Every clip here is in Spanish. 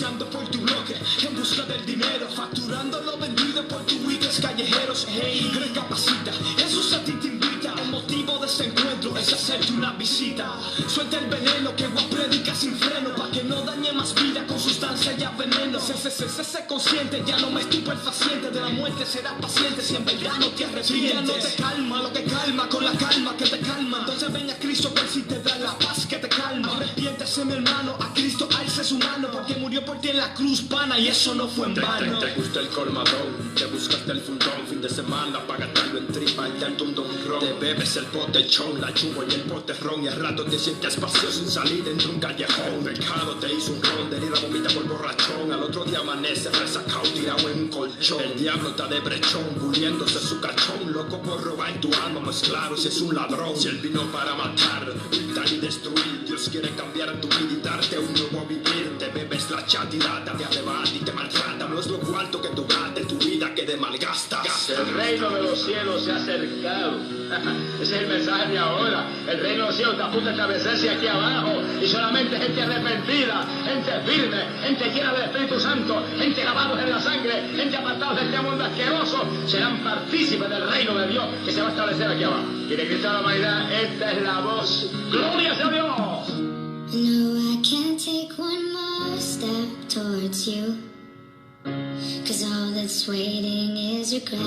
negociando por tu bloque, en busca del dinero, facturando lo vendido por tus weekends callejeros. Hey, recapacita, Jesús a ti te invita. El motivo de este encuentro es hacerte una visita. Suelta el veneno que vos predicas sin freno, pa' que no dañe más vida con sustancia ya veneno. Sé consciente, ya no me estupefaciente. De la muerte serás paciente si en verdad no te arrepientes. Si ya no te calma lo que calma, con la calma que te calma, entonces ven a Cristo que Él sí te da la paz que te calma. Arrepiéntese mi hermano, a Cristo alce su mano, porque murió por ti en la cruz, pana, y eso no fue en vano. Te gusta el colmadón, te buscaste el fundón, fin de semana pa' gastarlo en tripa y darte un don ron. Te bebes el potechón, la chubo y el poterrón, y al rato te sientes vacío sin salir dentro de un callejón. Pecado te hizo un ron, de herida vomita por borrachón, al otro día amanece resacado tirado en un colchón. El diablo está de brechón, puliéndose su cachón, loco por robar tu alma, más claro si es un ladrón. Si él vino para matar, hurtar y destruir, Dios quiere cambiar tu vida y darte un nuevo vivir. Te bebes la chatirata, te arrebata y te maltrata, no es lo cuarto que tú gastes, tu vida que te malgastas. El reino de los cielos se ha acercado. Ese es el mensaje de ahora. El reino de los cielos está a punto de establecerse aquí abajo, y solamente gente arrepentida, gente firme, gente llena del Espíritu Santo, gente lavados en la sangre, gente apartados de este mundo asqueroso, serán partícipes del reino de Dios que se va a establecer aquí abajo. ¿Quiere Cristo a la humanidad? Esta es la voz. ¡Gloria a Dios! No, I can't take one more step towards you, 'cause all that's waiting is regret.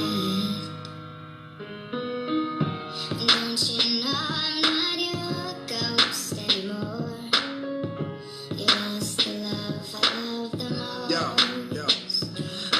Don't you know I'm not your ghost anymore? You lost the love of the most.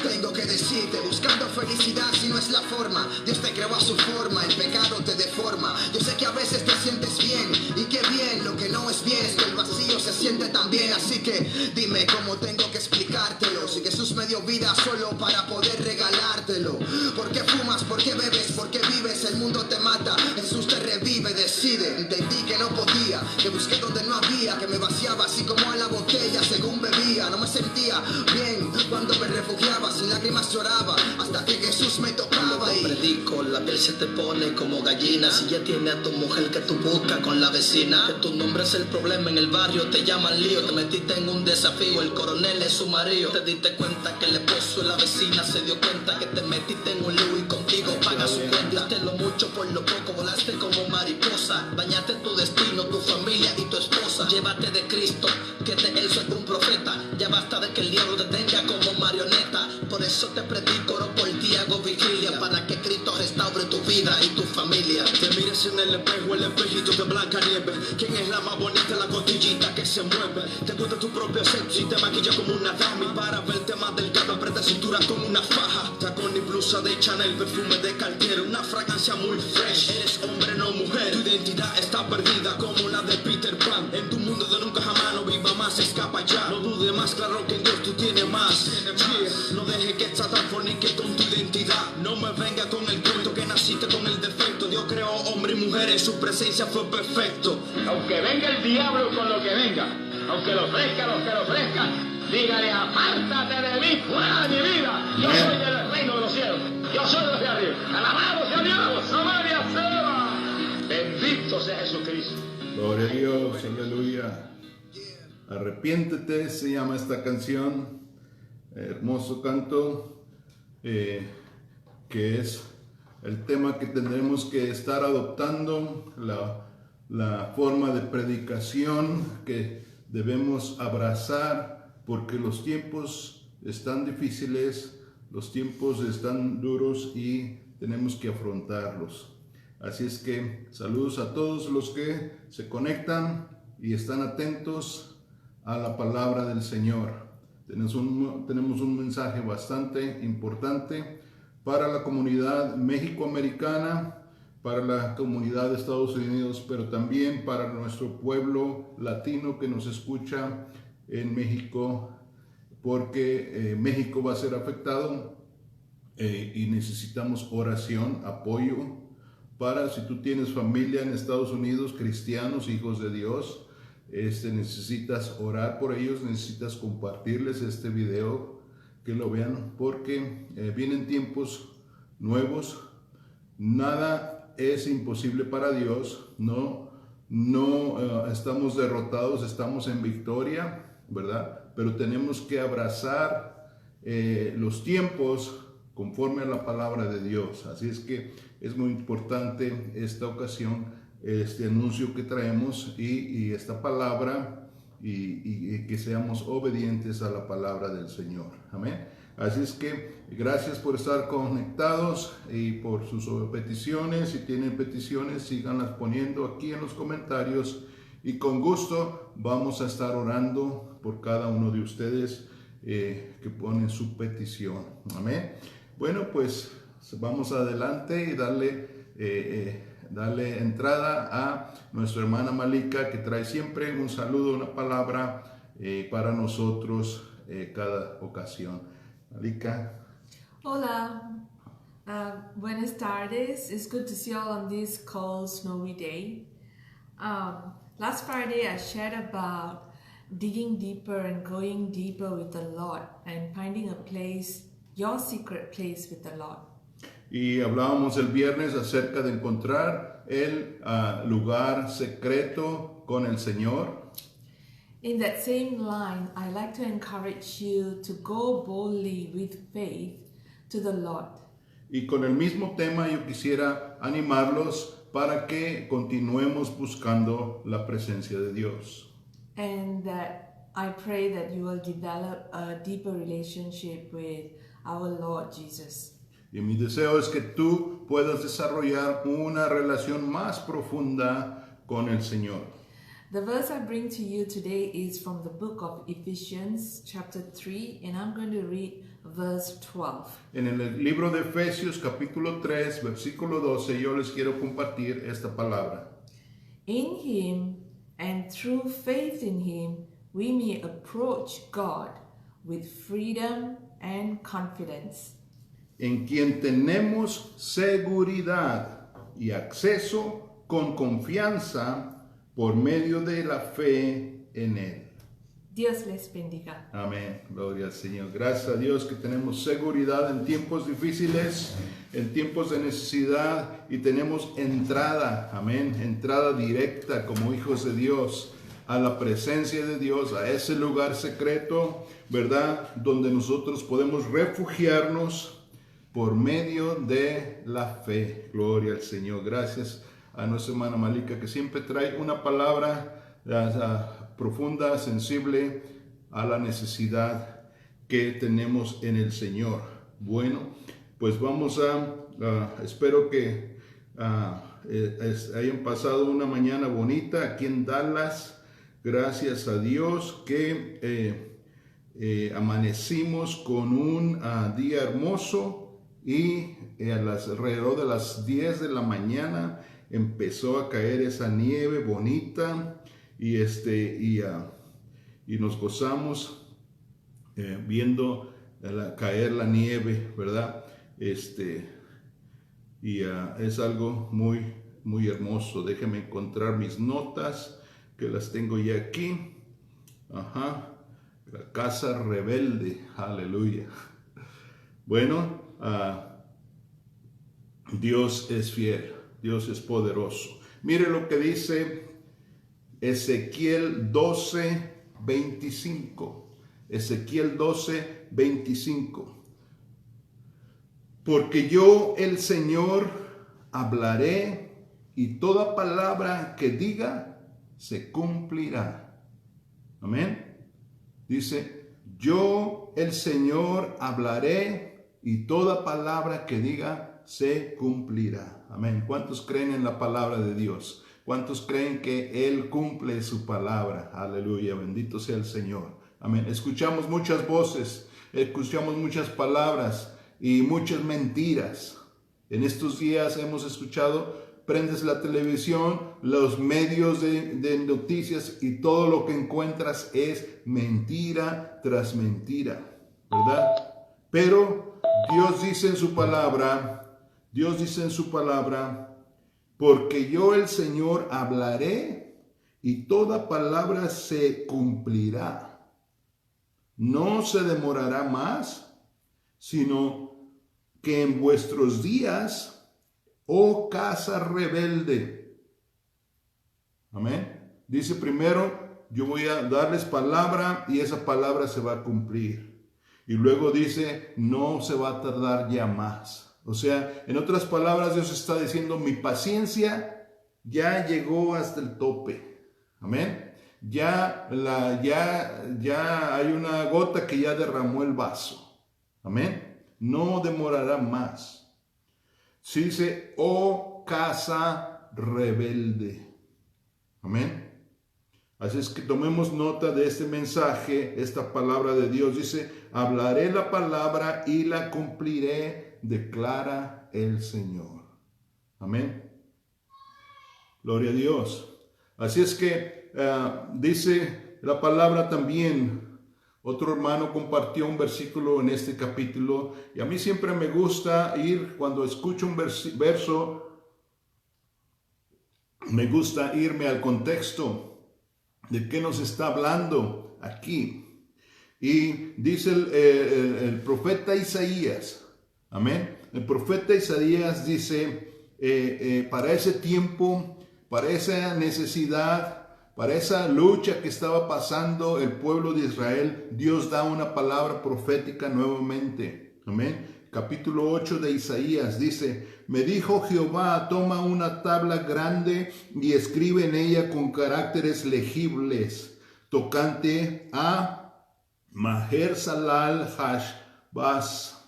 Tengo que decirte, buscando felicidad si no es la forma. Dios te creó a su forma, el pecado te deforma. Yo sé que a veces te sientes bien, y qué bien, lo que no es bien es que el vacío se siente tan bien. Así que dime cómo tengo que explicártelo. Si Jesús me dio vida solo para poder regalártelo. ¿Por qué fumas? ¿Por qué bebes? ¿Por qué vives? El mundo te mata, Jesús te revive, decide. Entendí que no podía, que busqué donde no había, que me vaciaba así como a la botella según bebía. No me sentía bien cuando me refugiaba, sin lágrimas lloraba, hasta que Jesús me tocaba. Y predico, la piel se te pone como gallina. Si ya tiene a tu mujer que tú buscas con la vecina, que tu nombre es el problema en el barrio, te llaman lío. Te metiste en un desafío, el coronel es su marido. Te diste cuenta que el esposo de la vecina se dio cuenta que te metiste en un lío y contigo paga su cuenta. Diste lo mucho por lo poco, volaste como mariposa. Bañaste tu destino, tu familia y tu esposa. Llévate de Cristo, que de él soy un profeta. Ya basta de que el diablo te tenga como marioneta. Por eso te predico, oro por ti, hago vigilia, para que Cristo restaure tu vida y tu familia. Te mires en el espejo, el espejito de blanca nieve. ¿Quién es la más bonita? La costillita que se mueve. Te gusta tu propio sexo y te maquilla como una dama. Y para verte más delgado, aprieta cintura con una faja. Tacón y blusa de Chanel, perfume de Cartier, una fragancia muy fresh. Eres hombre, no mujer. Tu identidad está perdida como la de Peter Pan. En tu mundo de nunca jamás, no viva más, escapa ya. No dude más, claro que en Dios tú tienes más. Yeah. No dejes que Satán fornique con tu identidad. No me venga con el cuento que naciste con el defecto. Dios creó hombre y mujer, en su presencia fue perfecto. Aunque venga el diablo con lo que venga, aunque lo ofrezca lo que lo ofrezca, dígale: apártate de mí, fuera de mi vida. Yo soy del reino de los cielos, yo soy de los de arriba. Alabado sea Dios, Samaria Seba. Bendito sea Jesucristo. Gloria a Dios, aleluya. Arrepiéntete, se llama esta canción. Hermoso canto, que es el tema que tendremos que estar adoptando, la forma de predicación que debemos abrazar, porque los tiempos están difíciles, los tiempos están duros y tenemos que afrontarlos. Así es que saludos a todos los que se conectan y están atentos a la palabra del Señor. Tenemos un mensaje bastante importante para la comunidad mexicoamericana, para la comunidad de Estados Unidos, pero también para nuestro pueblo latino que nos escucha en México, porque México va a ser afectado y necesitamos oración, apoyo, para si tú tienes familia en Estados Unidos, cristianos, hijos de Dios, necesitas orar por ellos, necesitas compartirles este video, que lo vean, porque vienen tiempos nuevos. Nada es imposible para Dios. No estamos derrotados, estamos en victoria, ¿verdad? pero tenemos que abrazar los tiempos conforme a la palabra de Dios. Así es que es muy importante esta ocasión, este anuncio que traemos y esta palabra y que seamos obedientes a la palabra del Señor. Amén. Así es que gracias por estar conectados y por sus peticiones. Si tienen peticiones, síganlas poniendo aquí en los comentarios y con gusto vamos a estar orando por cada uno de ustedes que ponen su petición. Amén. Bueno, pues vamos adelante y darle entrada a nuestra hermana Malika, que trae siempre un saludo, una palabra para nosotros cada ocasión. Malika. Hola, buenas tardes. It's good to see you all on this cold, snowy day. Last Friday I shared about digging deeper and going deeper with the Lord and finding a place, your secret place with the Lord. Y hablábamos el viernes acerca de encontrar el lugar secreto con el Señor. In that same line, I like to encourage you to go boldly with faith to the Lord. Y con el mismo tema yo quisiera animarlos para que continuemos buscando la presencia de Dios. And that I pray that you will develop a deeper relationship with our Lord Jesus. Y mi deseo es que tú puedas desarrollar una relación más profunda con el Señor. The verse I bring to you today is from the book of Ephesians chapter 3, and I'm going to read verse 12. En el libro de Efesios capítulo 3 versículo 12 yo les quiero compartir esta palabra. In him and through faith in him we may approach God with freedom and confidence. En quien tenemos seguridad y acceso con confianza por medio de la fe en Él. Dios les bendiga. Amén. Gloria al Señor. Gracias a Dios que tenemos seguridad en tiempos difíciles, en tiempos de necesidad y tenemos entrada, amén, entrada directa como hijos de Dios a la presencia de Dios, a ese lugar secreto, ¿verdad? Donde nosotros podemos refugiarnos por medio de la fe. Gloria al Señor. Gracias a nuestra hermana Malika, que siempre trae una palabra profunda, sensible a la necesidad que tenemos en el Señor. Bueno, pues vamos espero que hayan pasado una mañana bonita aquí en Dallas. Gracias a Dios que amanecimos con un día hermoso y alrededor de las 10 de la mañana empezó a caer esa nieve bonita y nos gozamos viendo caer la nieve, ¿verdad? Es algo muy, muy hermoso. Déjenme encontrar mis notas, que las tengo ya aquí. Ajá. La casa rebelde. Aleluya. Bueno, Dios es fiel. Dios es poderoso. Mire lo que dice Ezequiel 12:25. Ezequiel 12:25. Porque yo, el Señor, hablaré y toda palabra que diga se cumplirá. Amén. Dice, yo, el Señor, hablaré y toda palabra que diga se cumplirá. Amén. ¿Cuántos creen en la palabra de Dios? ¿Cuántos creen que Él cumple su palabra? Aleluya. Bendito sea el Señor. Amén. Escuchamos muchas voces, escuchamos muchas palabras y muchas mentiras. En estos días hemos escuchado, prendes la televisión, los medios de noticias y todo lo que encuentras es mentira tras mentira, ¿verdad? Pero Dios dice en su palabra, porque yo el Señor hablaré y toda palabra se cumplirá. No se demorará más, sino que en vuestros días, oh casa rebelde. Amén. Dice primero yo voy a darles palabra y esa palabra se va a cumplir. Y luego dice, no se va a tardar ya más. O sea, en otras palabras, Dios está diciendo, mi paciencia ya llegó hasta el tope. Amén. Ya hay una gota que ya derramó el vaso. Amén. No demorará más. Se dice, oh casa rebelde. Amén. Así es que tomemos nota de este mensaje, esta palabra de Dios. Dice, hablaré la palabra y la cumpliré, declara el Señor. Amén. Gloria a Dios. Así es que dice la palabra también. Otro hermano compartió un versículo en este capítulo y a mí siempre me gusta ir, cuando escucho un verso, me gusta irme al contexto de qué nos está hablando aquí. Y dice el profeta Isaías, amén. El profeta Isaías dice, para ese tiempo, para esa necesidad, para esa lucha que estaba pasando el pueblo de Israel, Dios da una palabra profética nuevamente. Amén. Capítulo 8 de Isaías dice, me dijo Jehová, toma una tabla grande y escribe en ella con caracteres legibles, tocante a Maher-Salal Hash-Baz.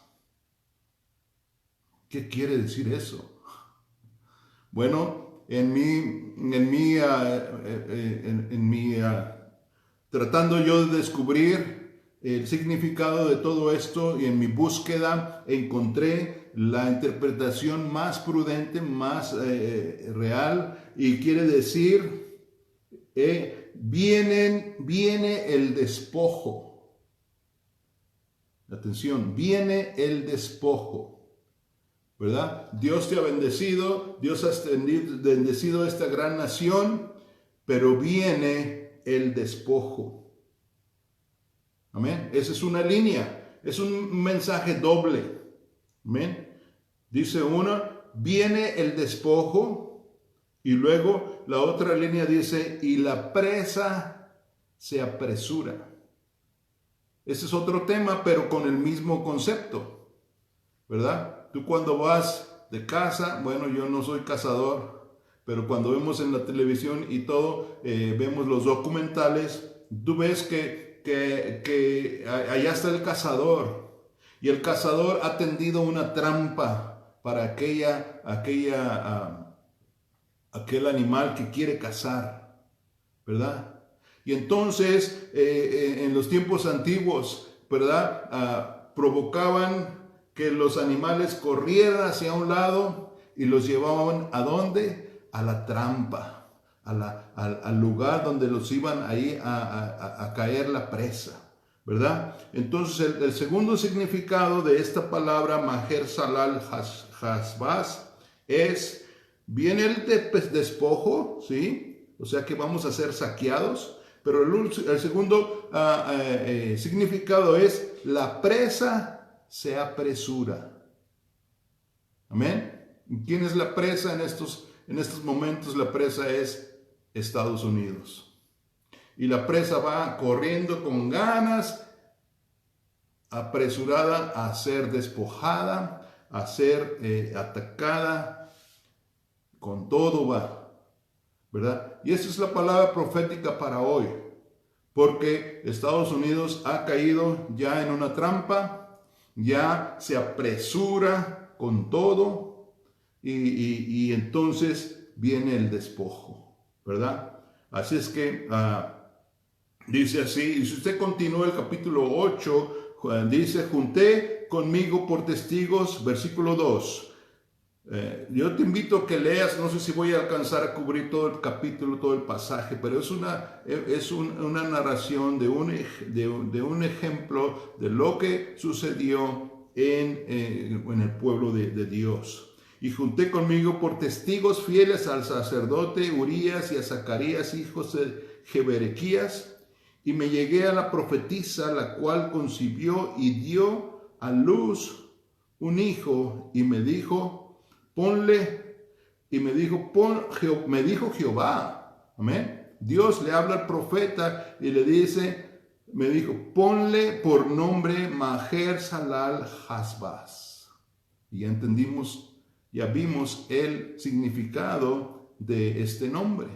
¿Qué quiere decir eso? Bueno, tratando yo de descubrir el significado de todo esto y en mi búsqueda encontré la interpretación más prudente, más real, y quiere decir, viene el despojo. Atención, viene el despojo. ¿Verdad? Dios te ha bendecido, Dios ha bendecido esta gran nación, pero viene el despojo. Amén. Esa es una línea, es un mensaje doble. Amén. Dice uno, viene el despojo, y luego la otra línea dice, y la presa se apresura. Ese es otro tema, pero con el mismo concepto, ¿verdad? Tú cuando vas de casa, bueno, yo no soy cazador, pero cuando vemos en la televisión y todo, vemos los documentales, tú ves que allá está el cazador, y el cazador ha tendido una trampa para aquel animal que quiere cazar, ¿verdad? Y entonces, en los tiempos antiguos, ¿verdad? Provocaban que los animales corrieran hacia un lado y los llevaban ¿a dónde? A la trampa, al lugar donde los iban ahí a caer la presa, ¿verdad? Entonces el segundo significado de esta palabra Maher-Salal Hash-Baz es, viene el despojo, ¿sí? O sea que vamos a ser saqueados, pero el segundo significado es la presa se apresura. Amén. ¿Quién es la presa en estos momentos? La presa es Estados Unidos. Y la presa va corriendo con ganas, apresurada a ser despojada, a ser atacada. Con todo va, ¿verdad? Y esa es la palabra profética para hoy. Porque Estados Unidos ha caído ya en una trampa, ya se apresura con todo y entonces viene el despojo, ¿verdad? Así es que dice así, y si usted continúa el capítulo 8, dice, junté conmigo por testigos, versículo 2. Yo te invito a que leas, no sé si voy a alcanzar a cubrir todo el capítulo, todo el pasaje, pero es una narración de un ejemplo de lo que sucedió en el pueblo de Dios. Y junté conmigo por testigos fieles al sacerdote Urías y a Zacarías, hijos de Jeberequías, y me llegué a la profetisa, la cual concibió y dio a luz un hijo, y me dijo, me dijo Jehová, amén, Dios le habla al profeta y le dice, me dijo, ponle por nombre Maher Salal Hasbaz. Y ya entendimos, ya vimos el significado de este nombre,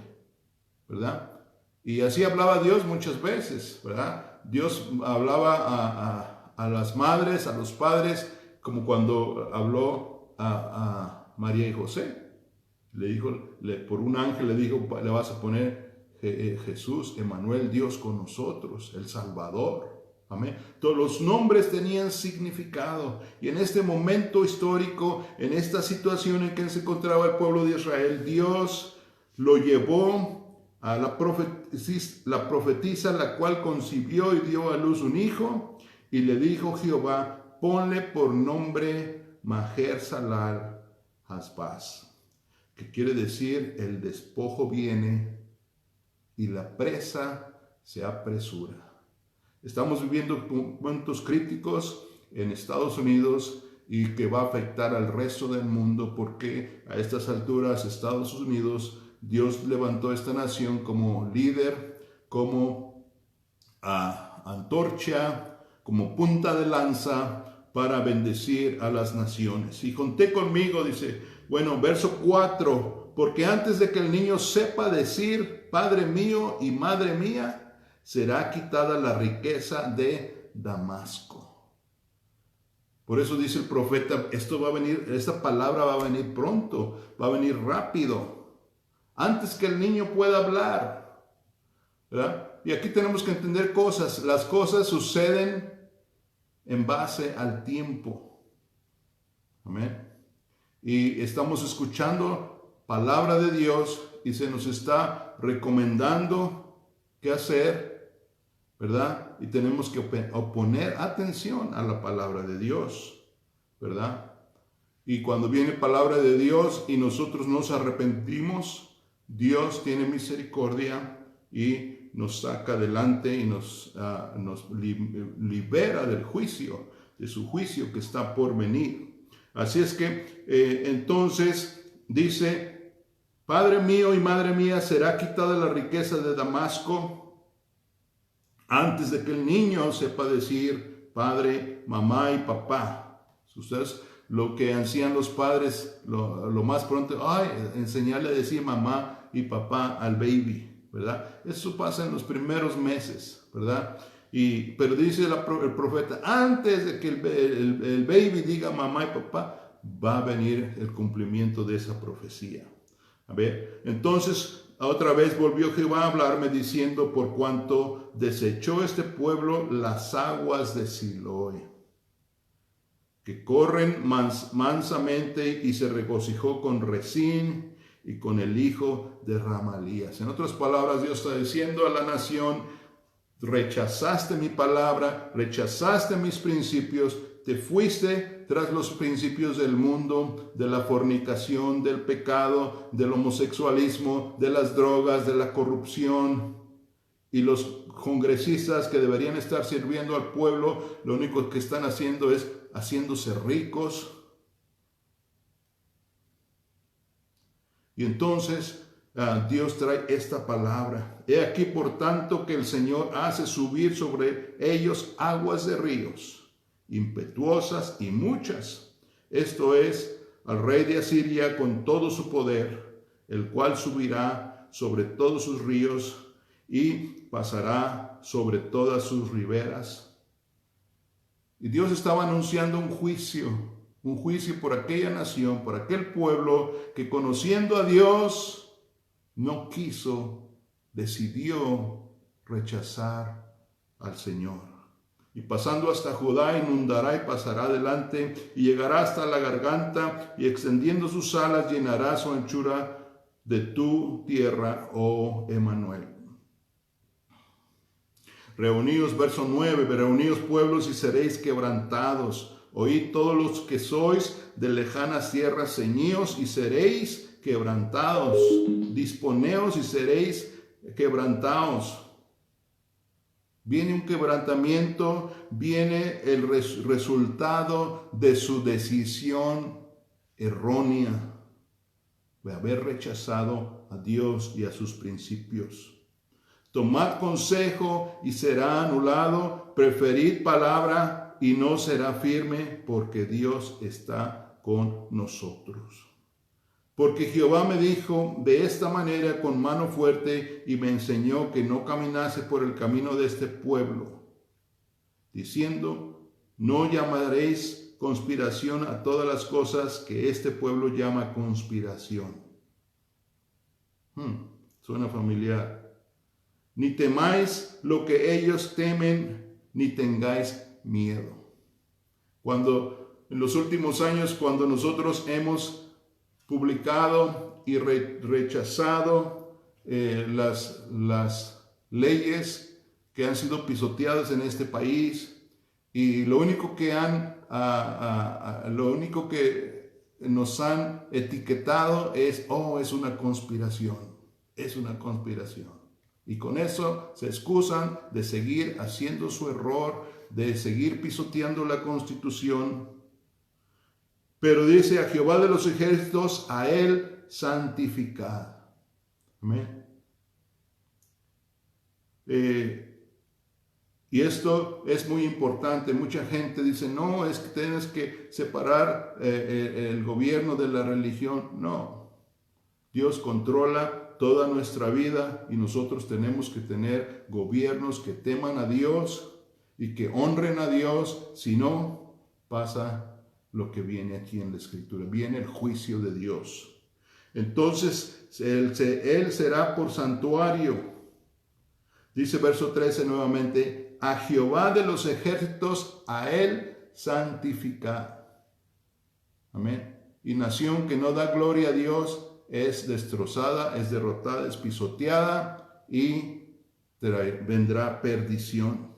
¿verdad? Y así hablaba Dios muchas veces, ¿verdad? Dios hablaba a las madres, a los padres, como cuando habló a María y José. Le dijo, por un ángel le dijo, le vas a poner Jesús, Emmanuel, Dios con nosotros, el Salvador. Amén. Todos los nombres tenían significado. Y en este momento histórico, en esta situación en que se encontraba el pueblo de Israel, Dios lo llevó a la profetisa, la cual concibió y dio a luz un hijo, y le dijo Jehová, ponle por nombre Maher Salal Hasbaz, que quiere decir el despojo viene y la presa se apresura. Estamos viviendo momentos críticos en Estados Unidos y que va a afectar al resto del mundo, porque a estas alturas Estados Unidos, Dios levantó esta nación como líder, como antorcha, como punta de lanza para bendecir a las naciones. Y conté conmigo, dice, bueno, verso 4, porque antes de que el niño sepa decir, Padre mío y Madre mía, será quitada la riqueza de Damasco. Por eso dice el profeta, esto va a venir, esta palabra va a venir pronto, va a venir rápido, antes que el niño pueda hablar, ¿verdad? Y aquí tenemos que entender cosas, las cosas suceden en base al tiempo. Amén. Y estamos escuchando palabra de Dios y se nos está recomendando qué hacer, ¿verdad? Y tenemos que poner atención a la palabra de Dios, ¿verdad? Y cuando viene palabra de Dios y nosotros nos arrepentimos, Dios tiene misericordia y nos saca adelante y nos libera del juicio, de su juicio que está por venir. Así es que entonces dice, Padre mío y Madre mía, será quitada la riqueza de Damasco, antes de que el niño sepa decir padre, mamá y papá. Ustedes, lo que hacían los padres, lo más pronto, enseñarle a decir mamá y papá al baby, ¿verdad? Eso pasa en los primeros meses, ¿verdad? Pero dice el profeta, antes de que el baby diga mamá y papá, va a venir el cumplimiento de esa profecía. A ver, entonces otra vez volvió Jehová a hablarme diciendo, por cuanto desechó este pueblo las aguas de Siloé, que corren mansamente, y se regocijó con Rezín y con el hijo de Ramalías. En otras palabras, Dios está diciendo a la nación, rechazaste mi palabra, rechazaste mis principios, te fuiste tras los principios del mundo, de la fornicación, del pecado, del homosexualismo, de las drogas, de la corrupción. Y los congresistas que deberían estar sirviendo al pueblo, lo único que están haciendo es haciéndose ricos. Y entonces Dios trae esta palabra. He aquí, por tanto, que el Señor hace subir sobre ellos aguas de ríos, impetuosas y muchas. Esto es, al rey de Asiria con todo su poder, el cual subirá sobre todos sus ríos y pasará sobre todas sus riberas. Y Dios estaba anunciando un juicio por aquella nación, por aquel pueblo que, conociendo a Dios, no quiso, decidió rechazar al Señor. Y pasando hasta Judá, inundará y pasará adelante, y llegará hasta la garganta, y extendiendo sus alas llenará su anchura de tu tierra, oh Emmanuel. Reuníos, verso 9, reuníos pueblos y seréis quebrantados. Oíd todos los que sois de lejanas tierras, ceñíos y seréis quebrantados. Disponeos y seréis quebrantados. Viene un quebrantamiento, viene el resultado de su decisión errónea de haber rechazado a Dios y a sus principios. Tomad consejo y será anulado. Preferid palabra y no será firme, porque Dios está con nosotros. Porque Jehová me dijo de esta manera con mano fuerte y me enseñó que no caminase por el camino de este pueblo, diciendo, no llamaréis conspiración a todas las cosas que este pueblo llama conspiración. Suena familiar. Ni temáis lo que ellos temen, ni tengáis miedo. Cuando en los últimos años, cuando nosotros hemos publicado y rechazado las leyes que han sido pisoteadas en este país, y lo único que nos han etiquetado es una conspiración, es una conspiración. Y con eso se excusan de seguir haciendo su error, de seguir pisoteando la Constitución. Pero dice a Jehová de los ejércitos, a él santificad. Amén. Y esto es muy importante. Mucha gente dice, no, es que tienes que separar el gobierno de la religión. No. Dios controla toda nuestra vida y nosotros tenemos que tener gobiernos que teman a Dios y que honren a Dios. Si no, pasa lo que viene aquí en la Escritura. Viene el juicio de Dios. Entonces, él será por santuario. Dice verso 13 nuevamente, a Jehová de los ejércitos, a él santificad. Amén. Y nación que no da gloria a Dios es destrozada, es derrotada, es pisoteada y vendrá perdición.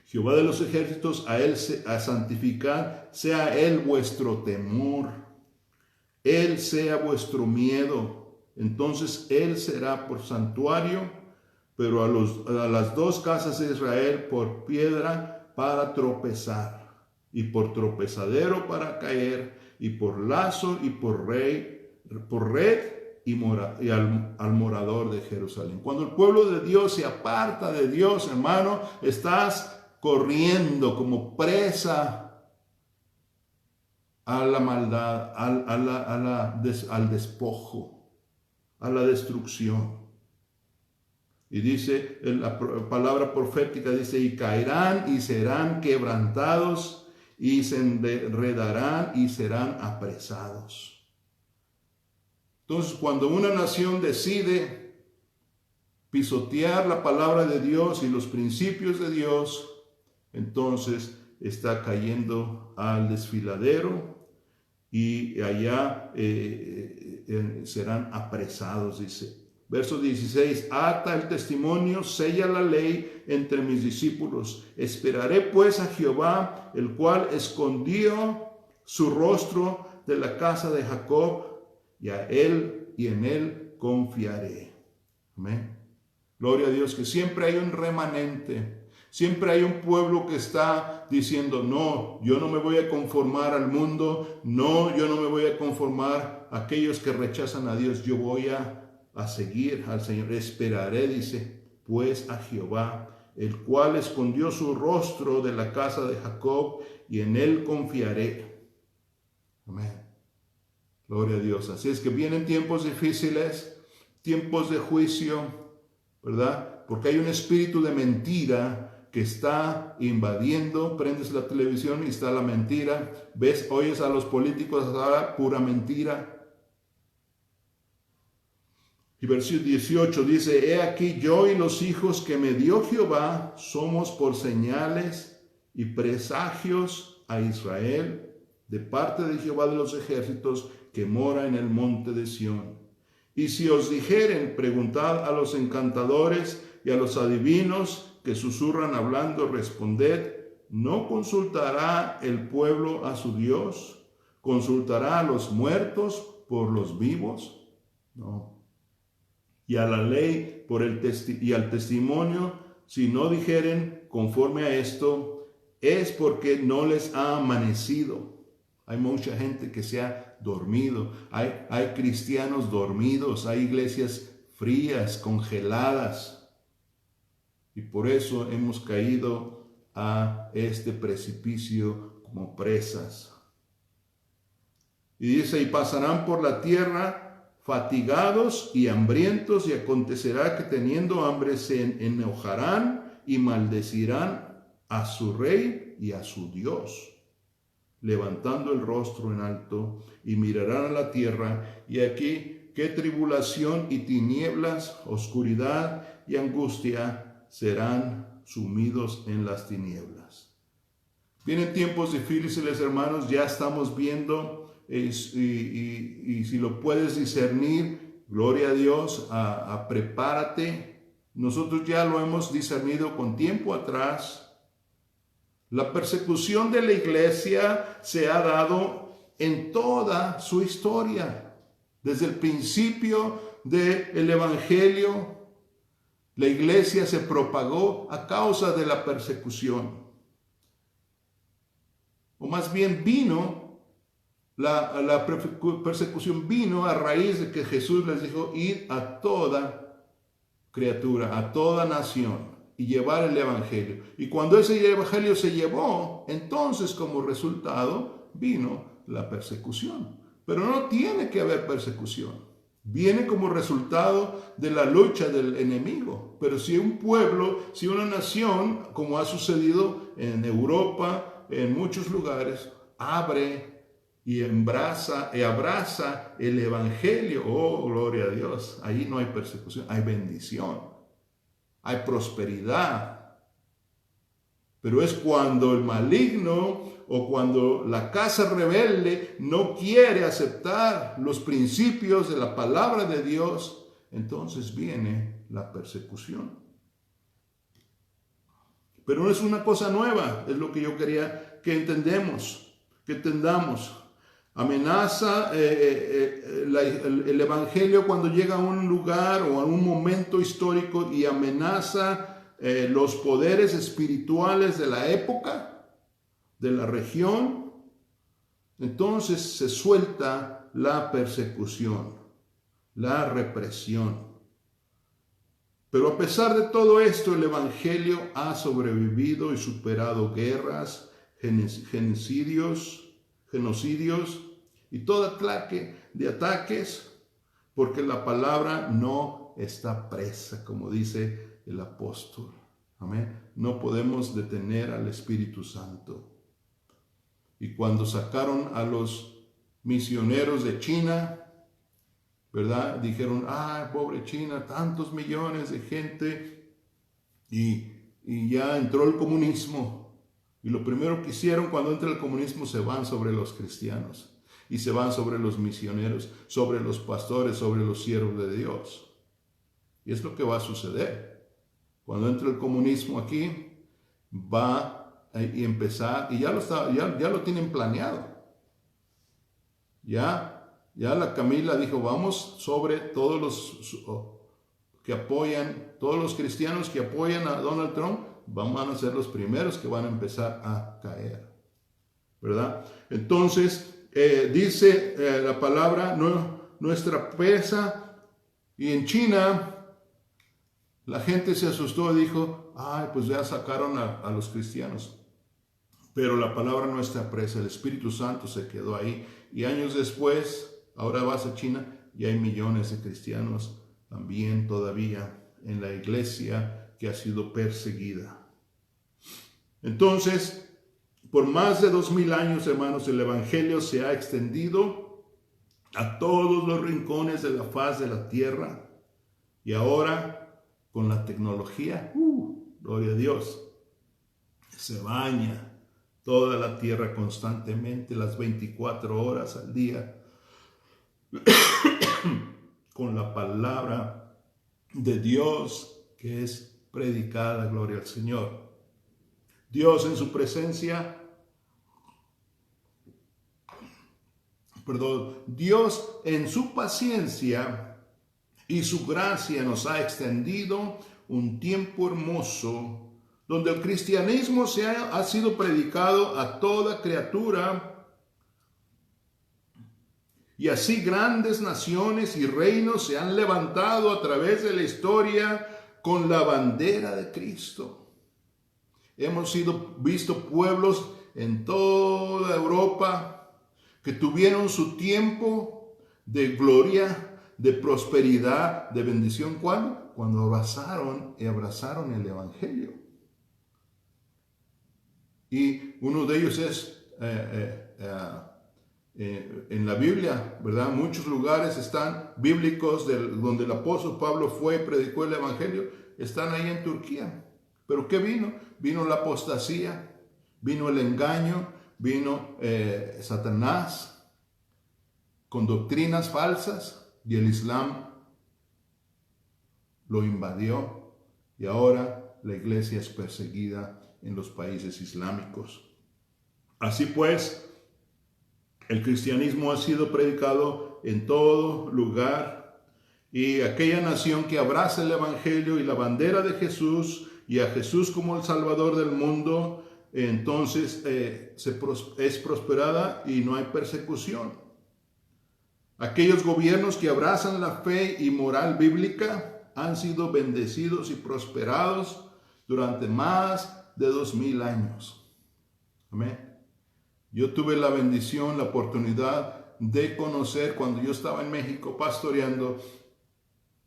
Jehová de los ejércitos, a él a santificar, sea él vuestro temor, él sea vuestro miedo. Entonces él será por santuario, pero a las dos casas de Israel por piedra para tropezar, y por tropezadero para caer, y por lazo y por red y al morador de Jerusalén. Cuando el pueblo de Dios se aparta de Dios, hermano, estás corriendo como presa a la maldad, al despojo, a la destrucción. Y dice la palabra profética, dice, y caerán y serán quebrantados y se enredarán y serán apresados. Entonces, cuando una nación decide pisotear la palabra de Dios y los principios de Dios, entonces está cayendo al desfiladero y allá serán apresados, dice. Verso 16, ata el testimonio, sella la ley entre mis discípulos. Esperaré pues a Jehová, el cual escondió su rostro de la casa de Jacob, y a él y en él confiaré. Amén. Gloria a Dios, que siempre hay un remanente. Siempre hay un pueblo que está diciendo, no, yo no me voy a conformar al mundo, no, yo no me voy a conformar a aquellos que rechazan a Dios, yo voy a seguir al Señor. Esperaré, dice, pues a Jehová, el cual escondió su rostro de la casa de Jacob, y en él confiaré. Amén. Gloria a Dios. Así es que vienen tiempos difíciles, tiempos de juicio, ¿verdad? Porque hay un espíritu de mentira que está invadiendo. Prendes la televisión y está la mentira. Ves, oyes a los políticos ahora, pura mentira. Y versículo 18 dice, he aquí yo y los hijos que me dio Jehová somos por señales y presagios a Israel de parte de Jehová de los ejércitos que mora en el monte de Sión. Y si os dijeren, preguntad a los encantadores y a los adivinos que susurran hablando, responded, ¿no consultará el pueblo a su Dios? ¿Consultará a los muertos por los vivos? No. Y a la ley y al testimonio, si no dijeren conforme a esto, es porque no les ha amanecido. Hay mucha gente que se ha dormido, hay cristianos dormidos, hay iglesias frías, congeladas. Y por eso hemos caído a este precipicio como presas. Y dice, y pasarán por la tierra fatigados y hambrientos, y acontecerá que teniendo hambre se enojarán y maldecirán a su rey y a su Dios, levantando el rostro en alto, y mirarán a la tierra, y aquí qué tribulación y tinieblas, oscuridad y angustia serán sumidos en las tinieblas. Vienen tiempos difíciles, hermanos, ya estamos viendo, y si lo puedes discernir, gloria a Dios, prepárate. Nosotros ya lo hemos discernido con tiempo atrás. La persecución de la iglesia se ha dado en toda su historia. Desde el principio del Evangelio, la iglesia se propagó a causa de la persecución. O más bien la persecución vino a raíz de que Jesús les dijo, id a toda criatura, a toda nación, y llevar el Evangelio. Y cuando ese Evangelio se llevó, entonces como resultado vino la persecución. Pero no tiene que haber persecución. Viene como resultado de la lucha del enemigo. Pero si un pueblo, si una nación, como ha sucedido en Europa, en muchos lugares, abre y abraza el Evangelio, oh, gloria a Dios, ahí no hay persecución, hay bendición, hay prosperidad. Pero es cuando el maligno o cuando la casa rebelde no quiere aceptar los principios de la palabra de Dios, entonces viene la persecución. Pero no es una cosa nueva, es lo que yo quería que entendamos, que entendamos. Amenaza el Evangelio cuando llega a un lugar o a un momento histórico y amenaza los poderes espirituales de la época, de la región. Entonces se suelta la persecución, la represión. Pero a pesar de todo esto, el Evangelio ha sobrevivido y superado guerras, genocidios y toda clase de ataques, porque la palabra no está presa, como dice el apóstol. Amén. No podemos detener al Espíritu Santo. Y cuando sacaron a los misioneros de China, ¿verdad? Dijeron, pobre China, tantos millones de gente, y ya entró el comunismo. Y lo primero que hicieron cuando entra el comunismo, se van sobre los cristianos y se van sobre los misioneros, sobre los pastores, sobre los siervos de Dios. Y es lo que va a suceder. Cuando entre el comunismo aquí, va a empezar, y ya lo tienen planeado. Ya la Camila dijo, vamos sobre todos los que apoyan, todos los cristianos que apoyan a Donald Trump, van a ser los primeros que van a empezar a caer, ¿verdad? Entonces, dice la palabra, nuestra presa, y en China, la gente se asustó y dijo, pues ya sacaron a los cristianos. Pero la palabra nuestra presa, el Espíritu Santo se quedó ahí. Y años después, ahora vas a China y hay millones de cristianos también todavía en la iglesia que ha sido perseguida. Entonces, por más de 2000 años, hermanos, el Evangelio se ha extendido a todos los rincones de la faz de la tierra. Y ahora, con la tecnología, gloria a Dios, se baña toda la tierra constantemente, las 24 horas al día, con la palabra de Dios que es predicada, gloria al Señor. Dios en su presencia, Dios en su paciencia y su gracia nos ha extendido un tiempo hermoso donde el cristianismo ha sido predicado a toda criatura Y así grandes naciones y reinos se han levantado a través de la historia con la bandera de Cristo. Hemos visto pueblos en toda Europa que tuvieron su tiempo de gloria, de prosperidad, de bendición. ¿Cuándo? Cuando abrazaron el Evangelio. Y uno de ellos es en la Biblia, ¿verdad? Muchos lugares están bíblicos donde el apóstol Pablo fue y predicó el Evangelio, están ahí en Turquía. ¿Pero qué vino? Vino la apostasía, vino el engaño, vino Satanás con doctrinas falsas y el Islam lo invadió y ahora la iglesia es perseguida en los países islámicos. Así pues, el cristianismo ha sido predicado en todo lugar y aquella nación que abraza el Evangelio y la bandera de Jesús y a Jesús como el Salvador del mundo, entonces es prosperada y no hay persecución. Aquellos gobiernos que abrazan la fe y moral bíblica han sido bendecidos y prosperados durante más de 2000 años. Amén. Yo tuve la bendición, la oportunidad de conocer cuando yo estaba en México pastoreando.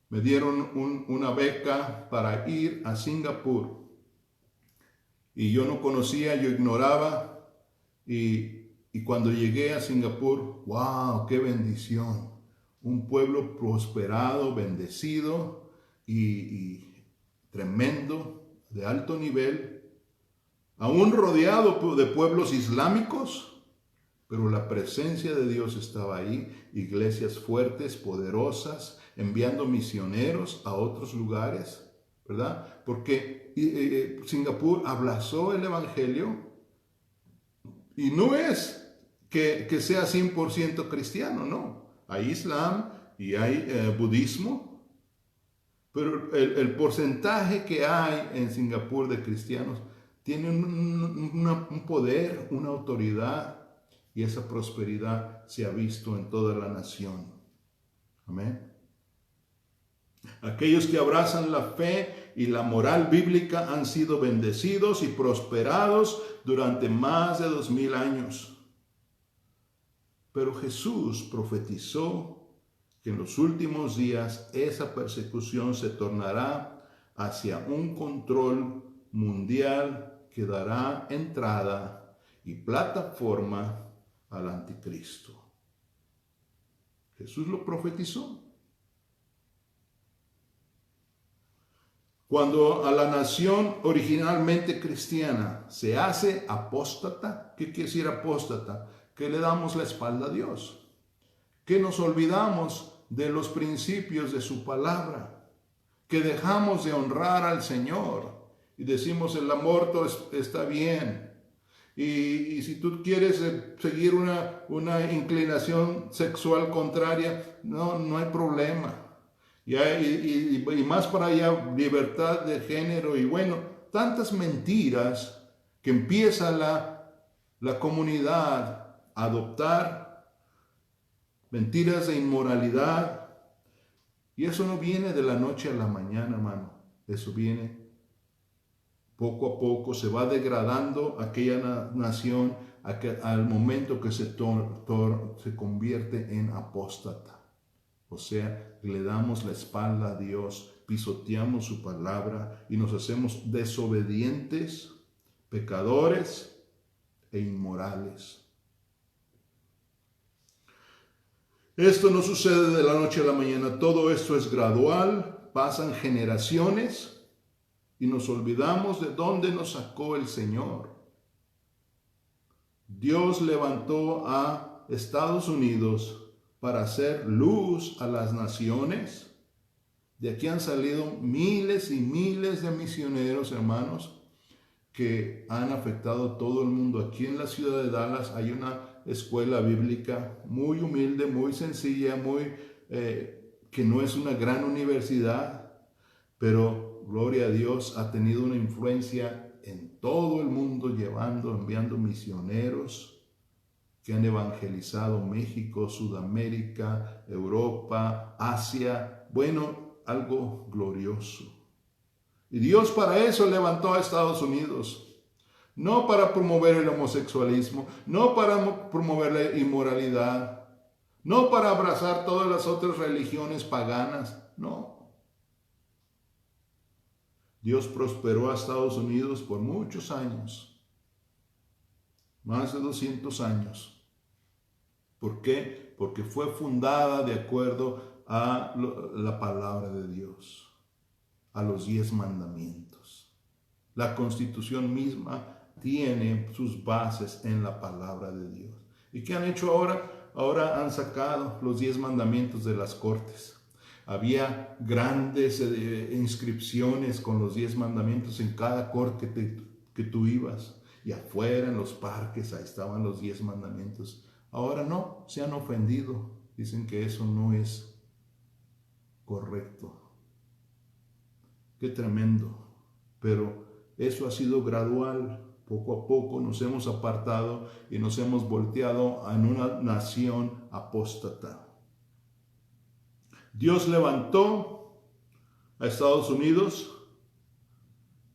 Me dieron una beca para ir a Singapur. Y yo no conocía, yo ignoraba. Y cuando llegué a Singapur, ¡wow! ¡Qué bendición! Un pueblo prosperado, bendecido y tremendo, de alto nivel. Aún rodeado de pueblos islámicos, pero la presencia de Dios estaba ahí, iglesias fuertes, poderosas, enviando misioneros a otros lugares, ¿verdad? Porque Singapur abrazó el Evangelio y no es que sea 100% cristiano, no. Hay Islam y hay budismo, pero el porcentaje que hay en Singapur de cristianos tiene un poder, una autoridad, y esa prosperidad se ha visto en toda la nación. Amén. Aquellos que abrazan la fe y la moral bíblica han sido bendecidos y prosperados durante más de 2000 años. Pero Jesús profetizó que en los últimos días esa persecución se tornará hacia un control mundial que dará entrada y plataforma al anticristo. Jesús lo profetizó. Cuando a la nación originalmente cristiana se hace apóstata, ¿qué quiere decir apóstata? Que le damos la espalda a Dios, que nos olvidamos de los principios de su palabra, que dejamos de honrar al Señor. Y decimos, el aborto está bien. Y si tú quieres seguir una inclinación sexual contraria, no hay problema. Y más para allá, libertad de género. Y bueno, tantas mentiras que empieza la comunidad a adoptar. Mentiras de inmoralidad. Y eso no viene de la noche a la mañana, hermano. Eso viene poco a poco, se va degradando aquella nación al momento que se convierte en apóstata. O sea, le damos la espalda a Dios, pisoteamos su palabra y nos hacemos desobedientes, pecadores e inmorales. Esto no sucede de la noche a la mañana, todo esto es gradual, pasan generaciones. Y nos olvidamos de dónde nos sacó el Señor. Dios levantó a Estados Unidos para hacer luz a las naciones. De aquí han salido miles y miles de misioneros, hermanos, que han afectado a todo el mundo. Aquí en la ciudad de Dallas hay una escuela bíblica muy humilde, muy sencilla, que no es una gran universidad, pero gloria a Dios, ha tenido una influencia en todo el mundo, enviando misioneros que han evangelizado México, Sudamérica, Europa, Asia. Bueno, algo glorioso. Y Dios para eso levantó a Estados Unidos. No para promover el homosexualismo, no para promover la inmoralidad, no para abrazar todas las otras religiones paganas, no. Dios prosperó a Estados Unidos por muchos años, más de 200 años. ¿Por qué? Porque fue fundada de acuerdo a la palabra de Dios, a los 10 mandamientos. La Constitución misma tiene sus bases en la palabra de Dios. ¿Y qué han hecho ahora? Ahora han sacado los 10 mandamientos de las cortes. Había grandes inscripciones con los 10 mandamientos en cada corte que tú ibas. Y afuera en los parques, ahí estaban los 10 mandamientos. Ahora no, se han ofendido. Dicen que eso no es correcto. Qué tremendo. Pero eso ha sido gradual. Poco a poco nos hemos apartado y nos hemos volteado en una nación apóstata. Dios levantó a Estados Unidos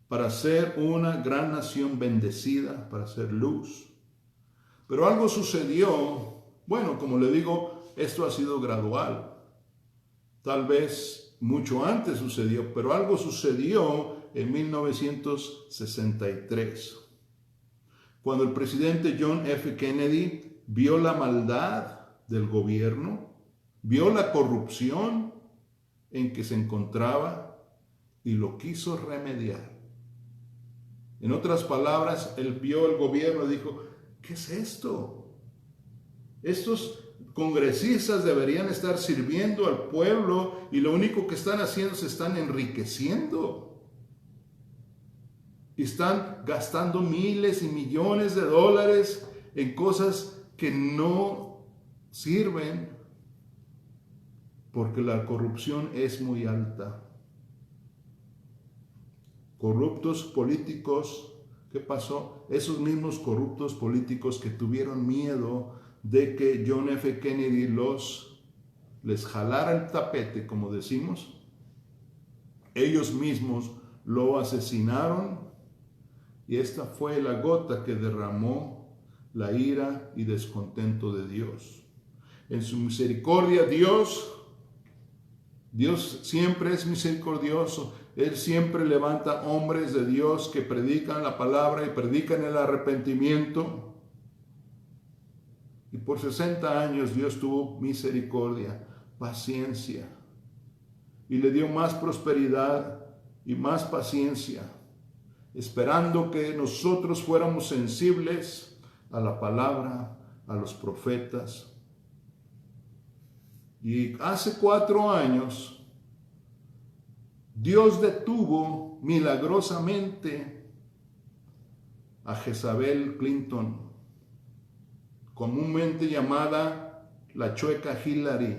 para ser una gran nación bendecida, para ser luz. Pero algo sucedió, bueno, como le digo, esto ha sido gradual. Tal vez mucho antes sucedió, pero algo sucedió en 1963. Cuando el presidente John F. Kennedy vio la maldad del gobierno, vio la corrupción en que se encontraba y lo quiso remediar. En otras palabras, él vio el gobierno y dijo, ¿qué es esto? Estos congresistas deberían estar sirviendo al pueblo y lo único que están haciendo se están enriqueciendo. Están gastando miles y millones de dólares en cosas que no sirven porque la corrupción es muy alta. Corruptos políticos, ¿qué pasó? Esos mismos corruptos políticos que tuvieron miedo de que John F. Kennedy les jalara el tapete, como decimos, ellos mismos lo asesinaron. Y esta fue la gota que derramó la ira y descontento de Dios. En su misericordia, Dios siempre es misericordioso. Él siempre levanta hombres de Dios que predican la palabra y predican el arrepentimiento. Y por 60 años Dios tuvo misericordia, paciencia. Y le dio más prosperidad y más paciencia, esperando que nosotros fuéramos sensibles a la palabra, a los profetas. Y hace 4 años, Dios detuvo milagrosamente a Jezabel Clinton, comúnmente llamada la chueca Hillary.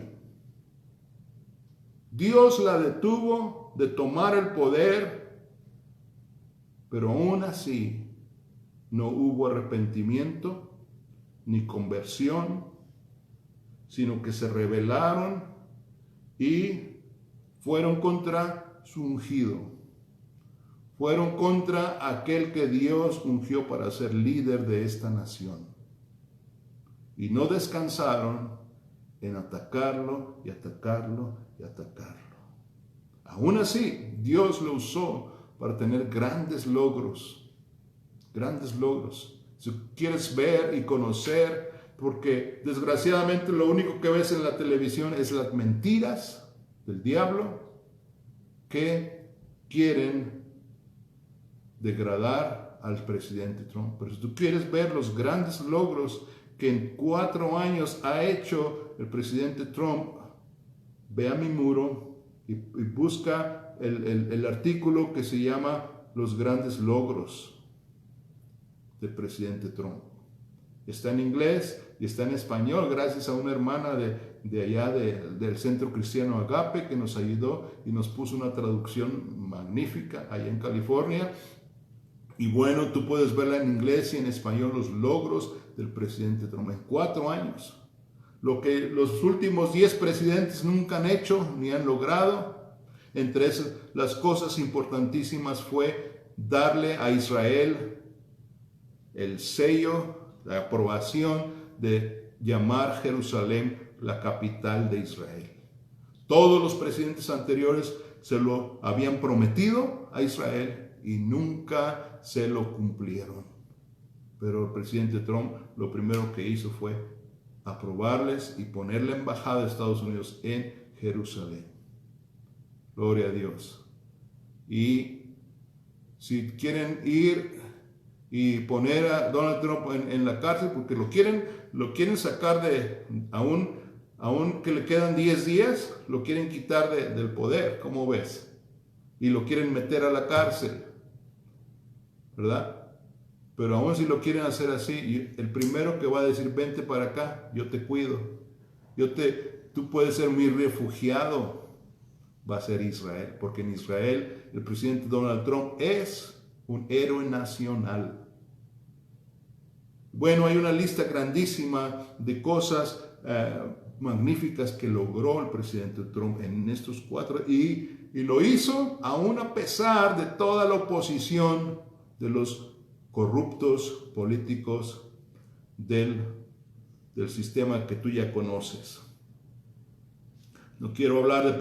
Dios la detuvo de tomar el poder, pero aún así no hubo arrepentimiento ni conversión, sino que se rebelaron y fueron contra su ungido. Fueron contra aquel que Dios ungió para ser líder de esta nación. Y no descansaron en atacarlo y atacarlo y atacarlo. Aún así, Dios lo usó para tener grandes logros. Grandes logros. Si quieres ver y conocer, porque desgraciadamente lo único que ves en la televisión es las mentiras del diablo que quieren degradar al presidente Trump. Pero si tú quieres ver los grandes logros que en 4 años ha hecho el presidente Trump, ve a mi muro y busca el artículo que se llama Los grandes logros del presidente Trump. Está en inglés y está en español gracias a una hermana de allá del Centro Cristiano Agape que nos ayudó y nos puso una traducción magnífica allá en California. Y bueno, tú puedes verla en inglés y en español, los logros del presidente Trump en 4 años. Lo que los últimos 10 presidentes nunca han hecho ni han logrado. Entre esas, las cosas importantísimas fue darle a Israel el sello, la aprobación de llamar Jerusalén la capital de Israel. Todos los presidentes anteriores se lo habían prometido a Israel y nunca se lo cumplieron. Pero el presidente Trump lo primero que hizo fue aprobarles y poner la embajada de Estados Unidos en Jerusalén. Gloria a Dios. Y si quieren ir y poner a Donald Trump en la cárcel porque lo quieren sacar de, aún que le quedan 10 días, lo quieren quitar del poder, ¿cómo ves? Y lo quieren meter a la cárcel, ¿verdad? Pero aún si lo quieren hacer así, el primero que va a decir, vente para acá, yo te cuido, tú puedes ser mi refugiado, va a ser Israel, porque en Israel el presidente Donald Trump es un héroe nacional. Bueno, hay una lista grandísima de cosas magníficas que logró el presidente Trump en estos 4 y lo hizo aún a pesar de toda la oposición de los corruptos políticos del sistema que tú ya conoces. No quiero hablar de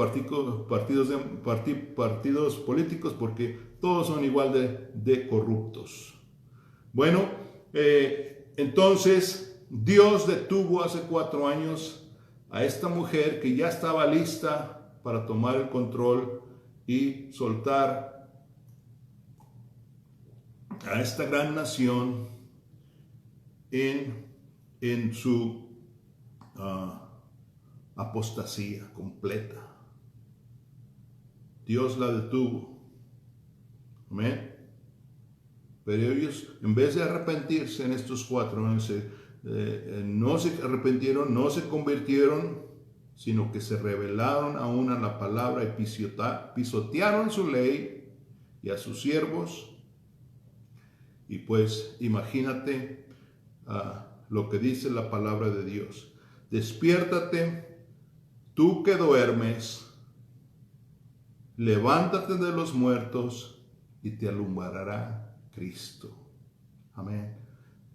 partidos políticos porque todos son igual de corruptos. Bueno, entonces Dios detuvo hace 4 años a esta mujer que ya estaba lista para tomar el control y soltar a esta gran nación en su apostasía completa. Dios la detuvo. Amén. Pero ellos, en vez de arrepentirse en estos 4 años, no se arrepintieron, no se convirtieron, sino que se rebelaron aún a la palabra y pisotearon su ley y a sus siervos. Y pues imagínate lo que dice la palabra de Dios. Despiértate, tú que duermes, levántate de los muertos y te alumbrará Cristo. Amén.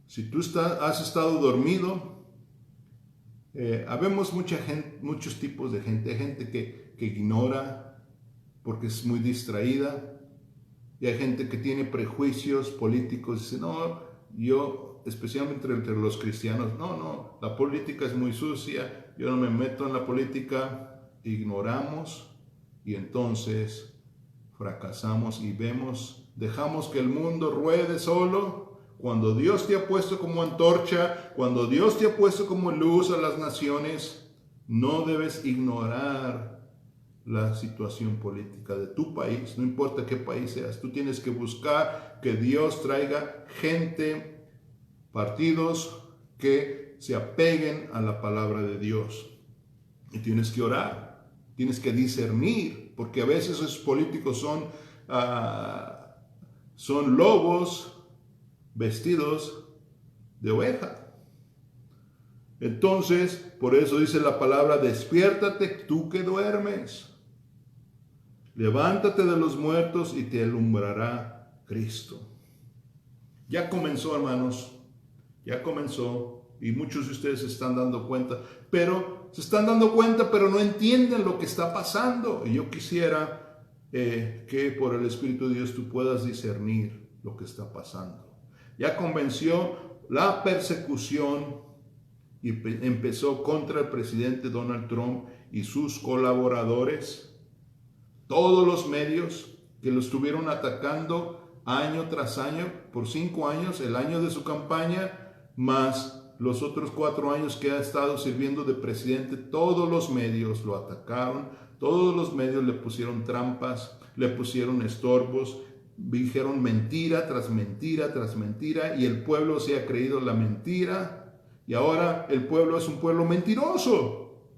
Si tú has estado dormido, habemos muchos tipos de gente. Hay gente que ignora porque es muy distraída. Y hay gente que tiene prejuicios políticos. Dice, no, yo, especialmente entre los cristianos, no, la política es muy sucia, yo no me meto en la política. Ignoramos y entonces fracasamos y dejamos que el mundo ruede solo. Cuando Dios te ha puesto como antorcha, cuando Dios te ha puesto como luz a las naciones, no debes ignorar la situación política de tu país, no importa qué país seas. Tú tienes que buscar que Dios traiga gente, partidos que se apeguen a la palabra de Dios. Y tienes que orar, tienes que discernir, porque a veces esos políticos son lobos vestidos de oveja. Entonces, por eso dice la palabra, despiértate tú que duermes. Levántate de los muertos y te alumbrará Cristo. Ya comenzó, hermanos, ya comenzó y muchos de ustedes se están dando cuenta, pero no entienden lo que está pasando. Y yo quisiera que por el Espíritu de Dios tú puedas discernir lo que está pasando. Ya comenzó la persecución y empezó contra el presidente Donald Trump y sus colaboradores. Todos los medios que lo estuvieron atacando año tras año, por 5 años, el año de su campaña, más los otros 4 años que ha estado sirviendo de presidente, todos los medios lo atacaron, todos los medios le pusieron trampas, le pusieron estorbos, dijeron mentira tras mentira tras mentira, y el pueblo se ha creído la mentira, y ahora el pueblo es un pueblo mentiroso,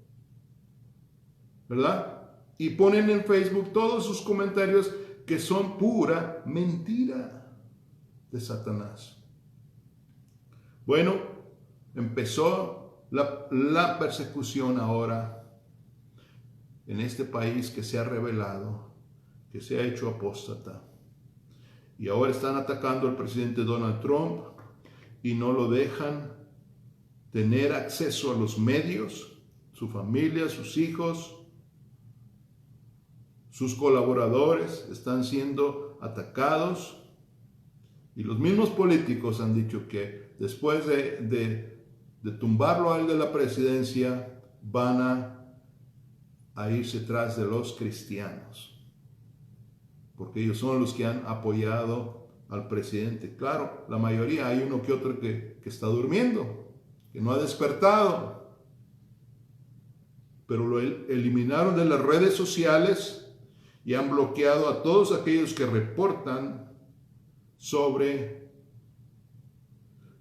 ¿verdad? Y ponen en Facebook todos sus comentarios que son pura mentira de Satanás. Bueno, empezó la persecución ahora en este país que se ha rebelado, que se ha hecho apóstata. Y ahora están atacando al presidente Donald Trump y no lo dejan tener acceso a los medios, su familia, sus hijos, sus colaboradores están siendo atacados. Y los mismos políticos han dicho que después de tumbarlo a él de la presidencia, van a irse tras de los cristianos, porque ellos son los que han apoyado al presidente. Claro, la mayoría, hay uno que otro que está durmiendo, que no ha despertado, pero lo eliminaron de las redes sociales y han bloqueado a todos aquellos que reportan sobre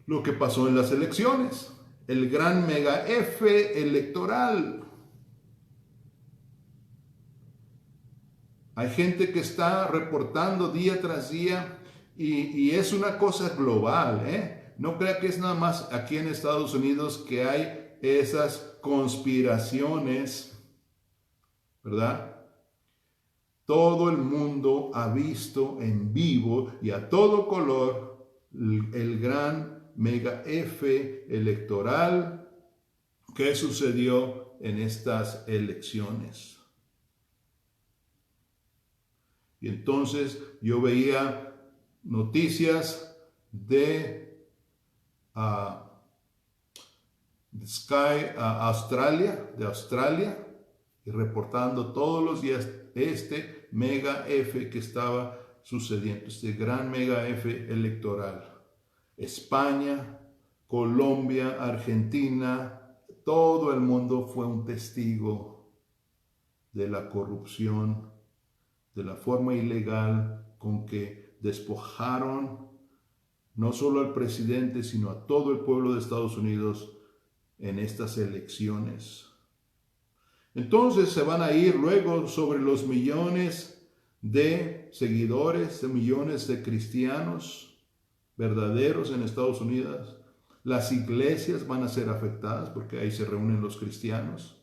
lo que pasó en las elecciones, el gran mega F electoral. Hay gente que está reportando día tras día y es una cosa global, ¿eh? No crea que es nada más aquí en Estados Unidos que hay esas conspiraciones, ¿verdad? Todo el mundo ha visto en vivo y a todo color el gran mega F electoral que sucedió en estas elecciones. Y entonces yo veía noticias de Sky de Australia, y reportando todos los días este mega F que estaba sucediendo, este gran mega F electoral. España, Colombia, Argentina, todo el mundo fue un testigo de la corrupción, de la forma ilegal con que despojaron no solo al presidente, sino a todo el pueblo de Estados Unidos en estas elecciones. Entonces se van a ir luego sobre los millones de seguidores, de millones de cristianos verdaderos en Estados Unidos. Las iglesias van a ser afectadas porque ahí se reúnen los cristianos.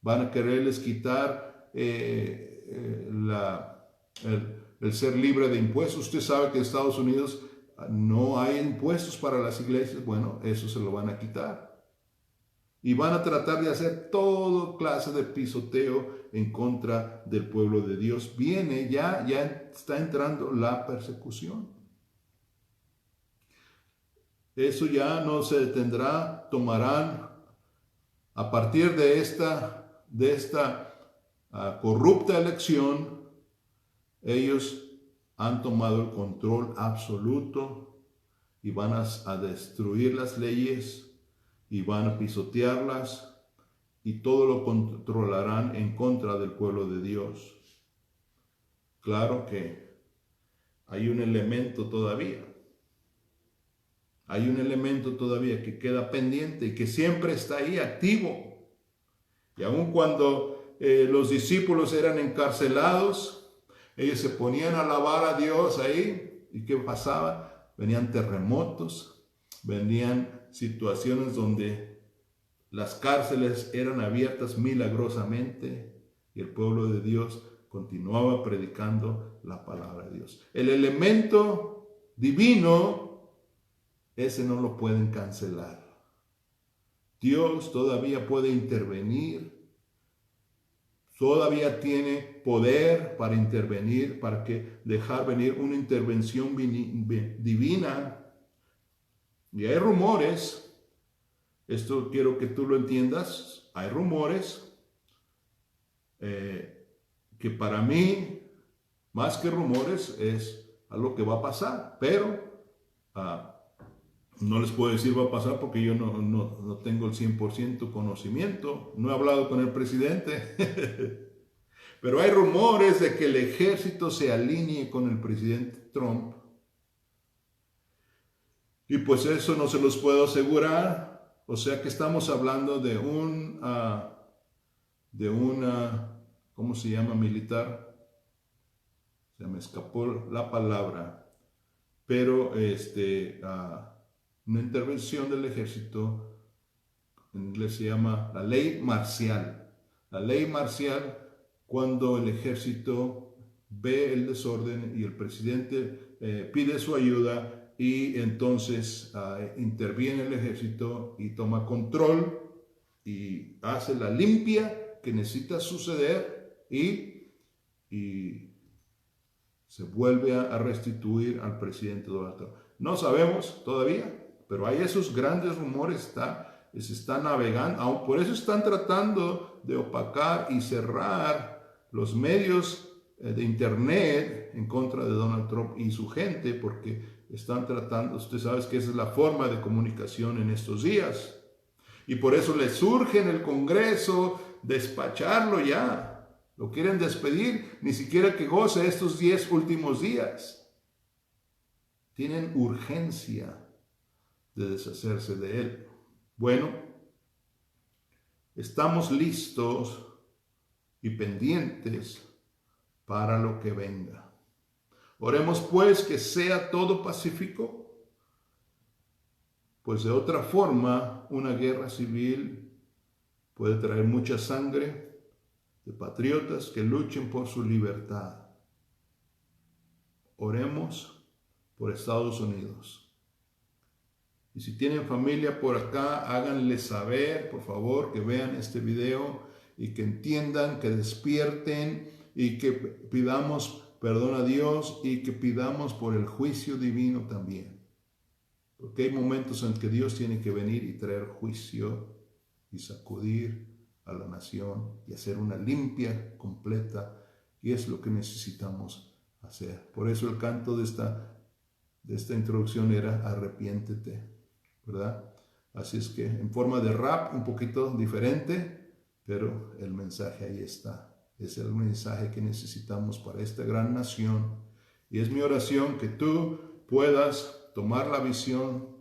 Van a quererles quitar el ser libre de impuestos. Usted sabe que en Estados Unidos no hay impuestos para las iglesias. Bueno, eso se lo van a quitar. Y van a tratar de hacer toda clase de pisoteo en contra del pueblo de Dios. Viene, ya está entrando la persecución. Eso ya no se detendrá. Tomarán a partir de esta corrupta elección, ellos han tomado el control absoluto y van a destruir las leyes y van a pisotearlas y todo lo controlarán en contra del pueblo de Dios. Claro que hay un elemento todavía. Hay un elemento todavía que queda pendiente y que siempre está ahí activo. Y aun cuando los discípulos eran encarcelados, ellos se ponían a alabar a Dios ahí. ¿Y qué pasaba? Venían terremotos, venían situaciones donde las cárceles eran abiertas milagrosamente y el pueblo de Dios continuaba predicando la palabra de Dios. El elemento divino, ese no lo pueden cancelar. Dios todavía puede intervenir, todavía tiene poder para intervenir, para dejar venir una intervención divina. Y hay rumores, esto quiero que tú lo entiendas, hay rumores que para mí, más que rumores, es algo que va a pasar, pero no les puedo decir va a pasar porque yo no tengo el 100% conocimiento, no he hablado con el presidente, pero hay rumores de que el ejército se alinee con el presidente Trump. Y pues eso no se los puedo asegurar. O sea que estamos hablando de una, ¿cómo se llama? Militar. Se me escapó la palabra. Pero una intervención del ejército, en inglés se llama la ley marcial. La ley marcial, cuando el ejército ve el desorden y el presidente pide su ayuda y entonces interviene el ejército y toma control y hace la limpia que necesita suceder y se vuelve a restituir al presidente Donald Trump. No sabemos todavía, pero hay esos grandes rumores, se está navegando, aún por eso están tratando de opacar y cerrar los medios de internet en contra de Donald Trump y su gente, porque están tratando, usted sabe que esa es la forma de comunicación en estos días, y por eso les surge en el Congreso despacharlo ya, lo quieren despedir, ni siquiera que goce estos 10 últimos días, tienen urgencia de deshacerse de él. Bueno, estamos listos y pendientes para lo que venga. Oremos pues que sea todo pacífico, pues de otra forma una guerra civil puede traer mucha sangre de patriotas que luchen por su libertad. Oremos por Estados Unidos. Y si tienen familia por acá, háganle saber, por favor, que vean este video y que entiendan, que despierten y que pidamos perdón a Dios y que pidamos por el juicio divino también. Porque hay momentos en que Dios tiene que venir y traer juicio y sacudir a la nación y hacer una limpia completa, y es lo que necesitamos hacer. Por eso el canto de esta introducción era arrepiéntete, ¿verdad? Así es que en forma de rap, un poquito diferente, pero el mensaje ahí está. Es el mensaje que necesitamos para esta gran nación, y es mi oración que tú puedas tomar la visión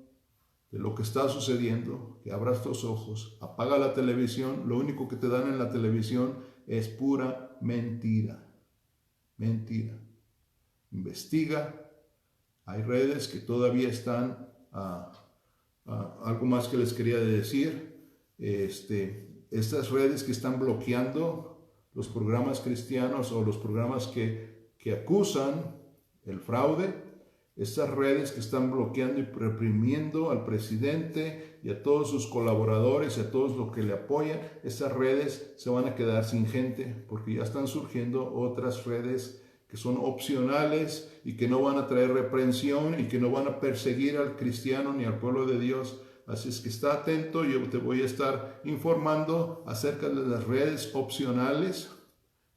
de lo que está sucediendo, que abras tus ojos, apaga la televisión. Lo único que te dan en la televisión es pura mentira. Mentira. Investiga. Hay redes que todavía están, algo más que les quería decir, estas redes que están bloqueando los programas cristianos o los programas que acusan el fraude, estas redes que están bloqueando y reprimiendo al presidente y a todos sus colaboradores y a todos los que le apoyan, estas redes se van a quedar sin gente, porque ya están surgiendo otras redes que son opcionales y que no van a traer reprensión y que no van a perseguir al cristiano ni al pueblo de Dios. Así es que está atento, yo te voy a estar informando acerca de las redes opcionales,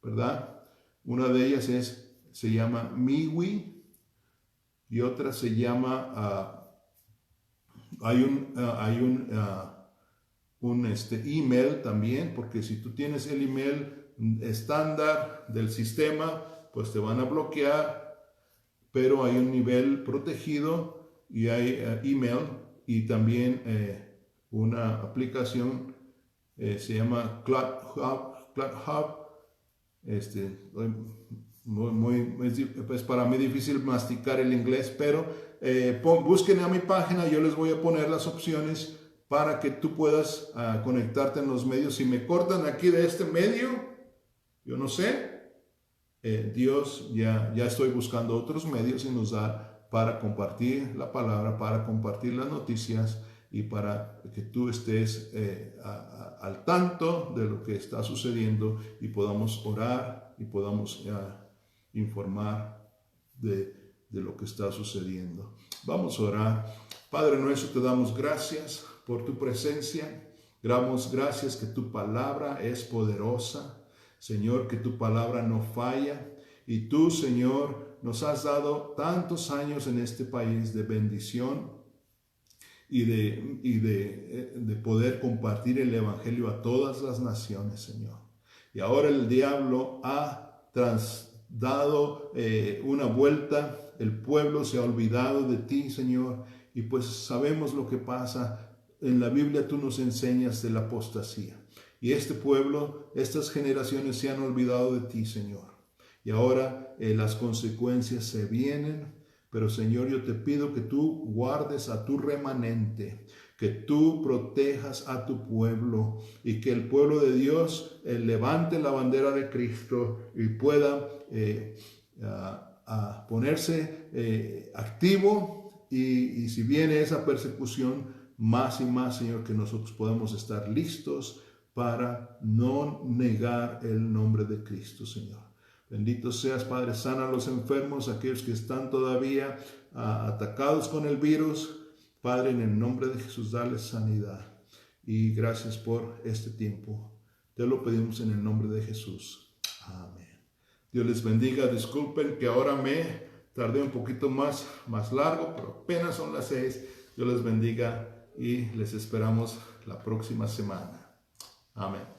¿verdad? Una de ellas se llama MeWe, y otra se llama, hay un email también, porque si tú tienes el email estándar del sistema, pues te van a bloquear, pero hay un nivel protegido y hay email, y también una aplicación se llama CloudHub. Es para mí difícil masticar el inglés, pero busquen a mi página, yo les voy a poner las opciones para que tú puedas conectarte en los medios. Si me cortan aquí de este medio, yo no sé, Dios ya estoy buscando otros medios y nos da para compartir la palabra, para compartir las noticias y para que tú estés al tanto de lo que está sucediendo y podamos orar y podamos informar de lo que está sucediendo. Vamos a orar. Padre nuestro, te damos gracias por tu presencia. Damos gracias que tu palabra es poderosa. Señor, que tu palabra no falla. Y tú, Señor, nos has dado tantos años en este país de bendición y de poder compartir el evangelio a todas las naciones, Señor. Y ahora el diablo ha dado una vuelta, el pueblo se ha olvidado de ti, Señor, y pues sabemos lo que pasa. En la Biblia tú nos enseñas de la apostasía, y este pueblo, estas generaciones se han olvidado de ti, Señor, y ahora las consecuencias se vienen, Pero Señor, yo te pido que tú guardes a tu remanente, que tú protejas a tu pueblo y que el pueblo de Dios levante la bandera de Cristo y pueda a ponerse activo y si viene esa persecución, más y más, Señor, que nosotros podamos estar listos para no negar el nombre de Cristo, Señor. Bendito seas, Padre. Sana a los enfermos, aquellos que están todavía atacados con el virus. Padre, en el nombre de Jesús, dale sanidad. Y gracias por este tiempo. Te lo pedimos en el nombre de Jesús. Amén. Dios les bendiga. Disculpen que ahora me tardé un poquito más largo, pero apenas son las 6. Dios les bendiga y les esperamos la próxima semana. Amén.